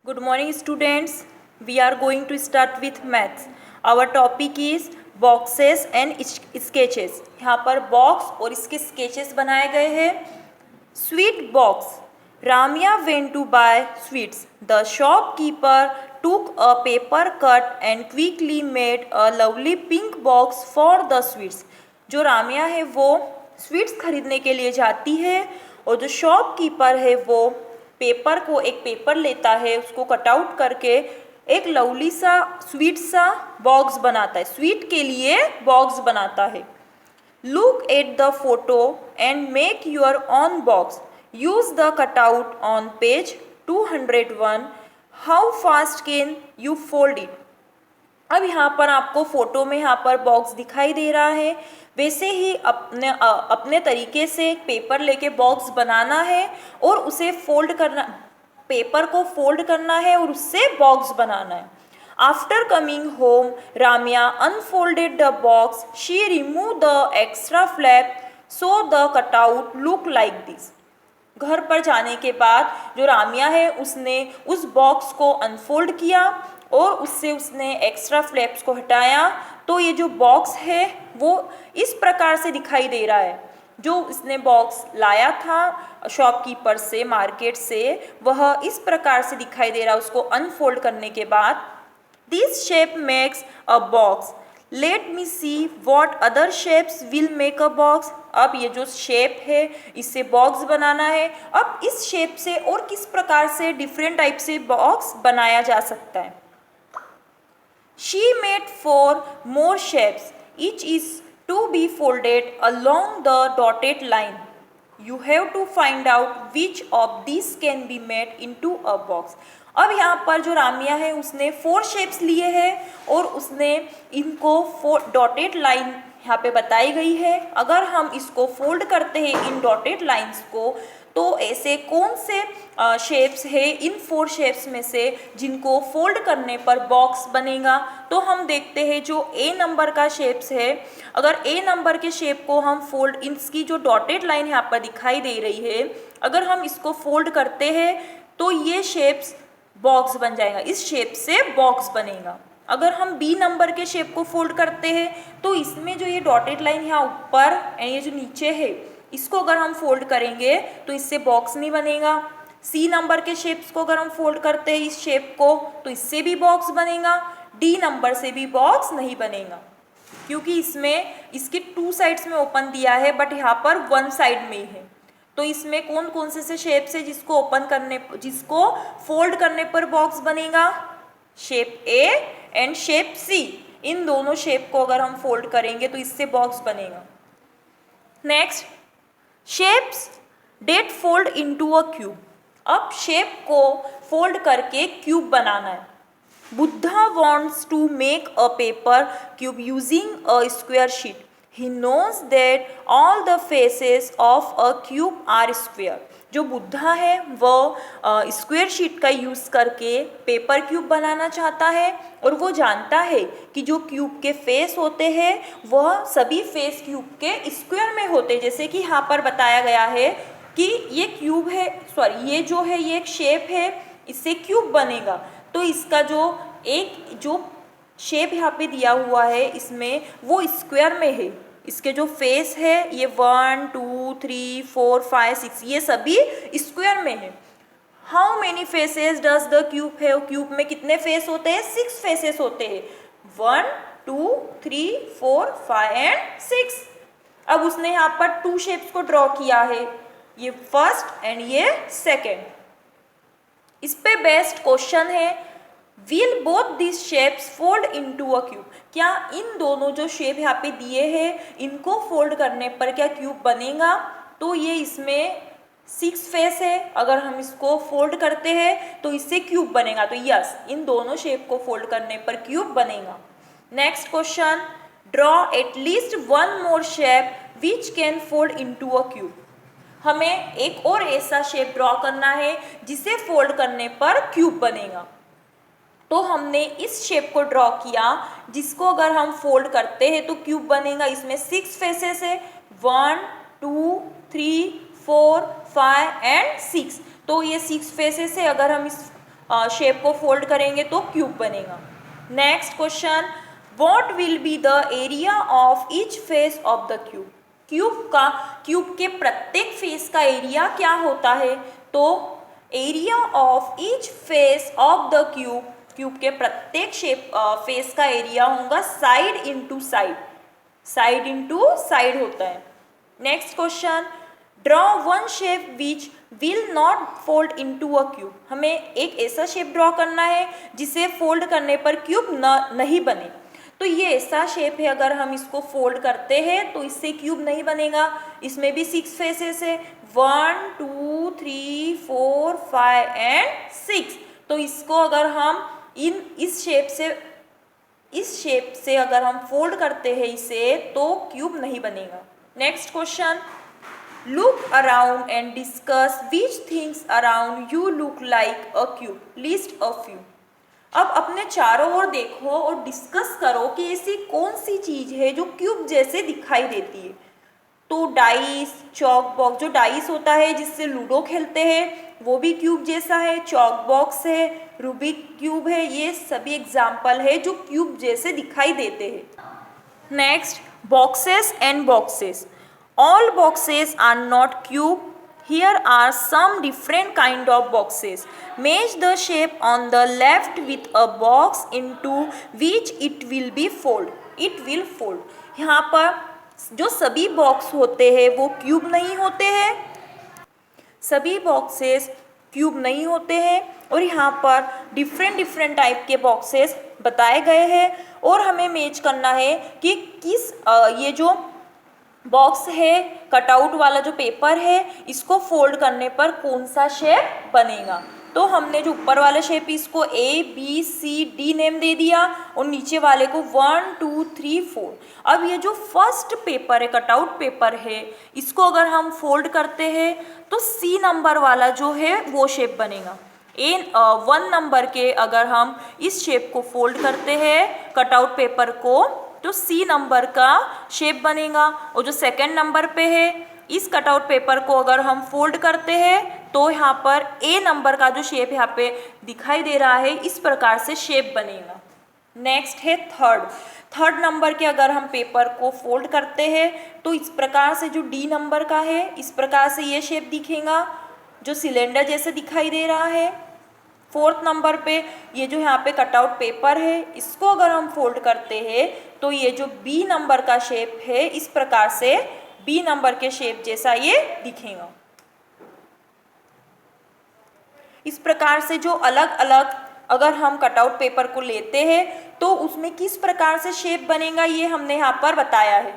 Good morning, students. We are going to start with maths. Our topic is boxes and sketches. यहाँ पर box और इसके sketches बनाए गए हैं. Sweet box. Ramya went to buy sweets. The shopkeeper took a paper cut and quickly made a lovely pink box for the sweets. जो रामिया है वो स्वीट्स खरीदने के लिए जाती है और जो शॉपकीपर है वो पेपर को एक पेपर लेता है, उसको कट आउट करके एक लवली सा स्वीट सा बॉक्स बनाता है, स्वीट के लिए बॉक्स बनाता है. Look at the photo and make your on box. Use the cutout on page 201. How fast can you fold it. अब यहाँ पर आपको फोटो में यहाँ पर बॉक्स दिखाई दे रहा है. वैसे ही अपने तरीके से एक पेपर लेके बॉक्स बनाना है और उसे फोल्ड करना, पेपर को फोल्ड करना है और उससे बॉक्स बनाना है. After coming home Ramiya unfolded the box. She remove the extra flap so the cutout look like this. घर पर जाने के बाद जो रामिया है उसने उस बॉक्स को अनफोल्ड किया और उससे उसने एक्स्ट्रा फ्लैप्स को हटाया, तो ये जो बॉक्स है वो इस प्रकार से दिखाई दे रहा है. जो इसने बॉक्स लाया था शॉपकीपर से, मार्केट से, वह इस प्रकार से दिखाई दे रहा है उसको अनफोल्ड करने के बाद. This shape makes a box. Let me see what other shapes will make a box. अब ये जो शेप है इससे बॉक्स बनाना है. अब इस शेप से और किस प्रकार से डिफरेंट टाइप से बॉक्स बनाया जा सकता है. She made 4 more shapes. Each is to be folded along the dotted line. You have to find out which of these can be made into a box. अब यहाँ पर जो रामिया है उसने 4 शेप्स लिए हैं और उसने इनको 4 डॉटेड लाइन यहाँ पे बताई गई है. अगर हम इसको फोल्ड करते हैं इन डॉटेड लाइंस को, तो ऐसे कौन से शेप्स है इन 4 शेप्स में से जिनको फोल्ड करने पर बॉक्स बनेगा. तो हम देखते हैं जो ए नंबर का शेप्स है, अगर ए नंबर के शेप को हम फोल्ड, इसकी जो डॉटेड लाइन यहाँ पर दिखाई दे रही है, अगर हम इसको फोल्ड करते हैं तो ये शेप्स बॉक्स बन जाएगा, इस शेप से बॉक्स बनेगा. अगर हम बी नंबर के शेप को फोल्ड करते हैं तो इसमें जो ये डॉटेड लाइन यहाँ ऊपर एंड ये जो नीचे है इसको अगर हम फोल्ड करेंगे तो इससे बॉक्स नहीं बनेगा. सी नंबर के शेप्स को अगर हम फोल्ड करते हैं इस शेप को तो इससे भी बॉक्स बनेगा. डी नंबर से भी बॉक्स नहीं बनेगा क्योंकि इसमें इसके 2 साइड्स में ओपन दिया है बट यहाँ पर 1 साइड में ही है. तो इसमें कौन कौन से शेप्स है जिसको ओपन करने, जिसको फोल्ड करने पर बॉक्स बनेगा. शेप ए एंड शेप सी, इन दोनों शेप को अगर हम फोल्ड करेंगे तो इससे बॉक्स बनेगा. Next, shapes that fold into a cube. अब शेप को फोल्ड करके क्यूब बनाना है. Buddha wants to make a paper cube using a square sheet. He knows that all the faces of a cube are square. जो बुद्धा है वह square sheet का use करके पेपर क्यूब बनाना चाहता है और वो जानता है कि जो क्यूब के फेस होते हैं वह सभी फेस क्यूब के स्क्वायर में होते हैं. जैसे कि यहाँ पर बताया गया है कि ये क्यूब है, सॉरी ये जो है ये एक शेप है, इससे क्यूब बनेगा. तो इसका जो शेप यहाँ पे दिया हुआ है इसमें वो स्क्वायर में है. इसके जो फेस है ये 1 2 3 4 5 6 ये सभी स्क्वायर में है. How many faces does the cube है. क्यूब में कितने फेस होते हैं? 6 फेसेस होते हैं. 1 2 3 4 5 एंड 6. अब उसने यहाँ पर 2 शेप्स को ड्रॉ किया है, ये फर्स्ट एंड ये सेकेंड. इस पे बेस्ट क्वेश्चन है, will both this shapes fold into a cube. क्या इन दोनों जो शेप यहाँ पे दिए हैं इनको फोल्ड करने पर क्या क्यूब बनेगा. तो ये इसमें 6 फेस है, अगर हम इसको फोल्ड करते हैं तो इससे क्यूब बनेगा. तो यस, इन दोनों शेप को फोल्ड करने पर क्यूब बनेगा. Next question, draw at least 1 more shape which can fold into a cube. हमें एक और ऐसा शेप ड्रॉ करना है जिसे फोल्ड करने पर क्यूब बनेगा. तो हमने इस शेप को ड्रॉ किया जिसको अगर हम फोल्ड करते हैं तो क्यूब बनेगा. इसमें 6 फेसेस है, 1 2 3 4 5 एंड 6. तो ये 6 फेसेस है, अगर हम इस शेप को फोल्ड करेंगे तो क्यूब बनेगा। Next question, what will be the area of each face of the cube. Cube के प्रत्येक फेस का एरिया क्या होता है? तो area of each face of the cube के प्रत्येक फेस का एरिया होगा साइड इंटू साइड होता है। Next question, draw one shape which will not fold into a cube. हमें एक ऐसा शेप ड्रॉ करना है जिसे फोल्ड करने पर क्यूब नहीं बने। तो ये ऐसा शेप है, अगर हम इसको फोल्ड करते हैं तो इससे क्यूब नहीं बनेगा। इसमें भी 6 फेसेस है, 1 2 3 4 5 एंड 6। तो इसको अगर हम इस शेप से अगर हम फोल्ड करते हैं इसे तो क्यूब नहीं बनेगा। Next question, look around and discuss which things around you look like a cube, list a few. अब अपने चारों ओर देखो और डिस्कस करो कि ऐसी कौन सी चीज है जो क्यूब जैसे दिखाई देती है। तो डाइस, चॉक बॉक्स, जो डाइस होता है जिससे लूडो खेलते हैं वो भी क्यूब जैसा है, चॉक बॉक्स है, रूबिक क्यूब है, ये सभी एग्जाम्पल है जो क्यूब जैसे दिखाई देते हैं। Next, boxes and boxes. All boxes are not cube, here are some different kind of boxes. Match the shape on the left with a box into which it will be fold. यहाँ पर जो सभी box होते हैं वो cube नहीं होते हैं, सभी बॉक्सेस क्यूब नहीं होते हैं और यहाँ पर डिफरेंट टाइप के बॉक्सेस बताए गए हैं और हमें मैच करना है कि ये जो बॉक्स है, कटआउट वाला जो पेपर है, इसको फोल्ड करने पर कौन सा शेप बनेगा। तो हमने जो ऊपर वाले शेप इसको ABCD नेम दे दिया और नीचे वाले को 1 2 3 4। अब ये जो फर्स्ट पेपर है, कटआउट पेपर है, इसको अगर हम फोल्ड करते हैं तो C नंबर वाला जो है वो शेप बनेगा। 1 नंबर के अगर हम इस शेप को फोल्ड करते हैं कटआउट पेपर को तो C नंबर का शेप बनेगा और जो सेकंड नंबर पे है इस कटआउट पेपर को अगर हम फोल्ड करते हैं तो यहाँ पर A नंबर का जो शेप यहाँ पे दिखाई दे रहा है इस प्रकार से शेप बनेगा। नेक्स्ट है थर्ड नंबर के अगर हम पेपर को फोल्ड करते हैं तो इस प्रकार से जो D नंबर का है इस प्रकार से ये शेप दिखेगा जो सिलेंडर जैसे दिखाई दे रहा है। फोर्थ नंबर पे ये जो यहाँ पे कटआउट पेपर है इसको अगर हम फोल्ड करते हैं तो ये जो B नंबर का शेप है इस प्रकार से B नंबर के शेप जैसा ये दिखेगा। इस प्रकार से जो अलग अलग अगर हम कटआउट पेपर को लेते हैं तो उसमें किस प्रकार से शेप बनेगा ये हमने यहाँ पर बताया है।